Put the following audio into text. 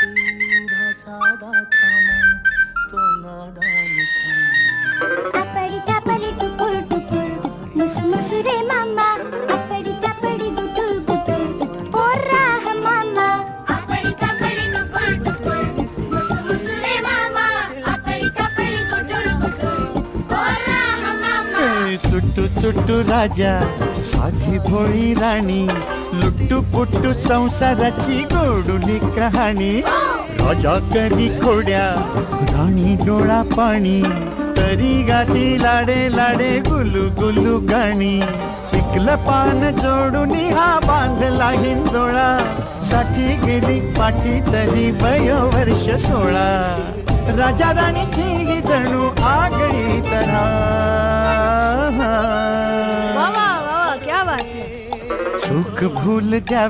सीधा साधा था तो नादान था। अपडी तापडी टुकुर टुकुर मुस मुस रे मामा अपडी तापडी गुटुर गुटुर पोरा ह मामा अपडी तापडी टुकुर टुकुर मुस मुस रे मामा अपडी तापडी गुटुर गुटुर पोरा ह मामा चुट्टू चुट्टू राजा साधी भोळी राणी लुट्टू पुट्टू संसाराची गोडुली कहाणी राजा करी खोड्या राणी डोळा पाणी तरी गाती लाडे लाडे गुलू गुलू गाणी पिकलं पान जोडून हा बांधला हिंदोळा साठी गेली पाठी तरी वयोवर्ष 16 राजा राणीची ही जणू आगळी तऱ्हा वाह वाह वाह क्या बात है. चूक भूल द्या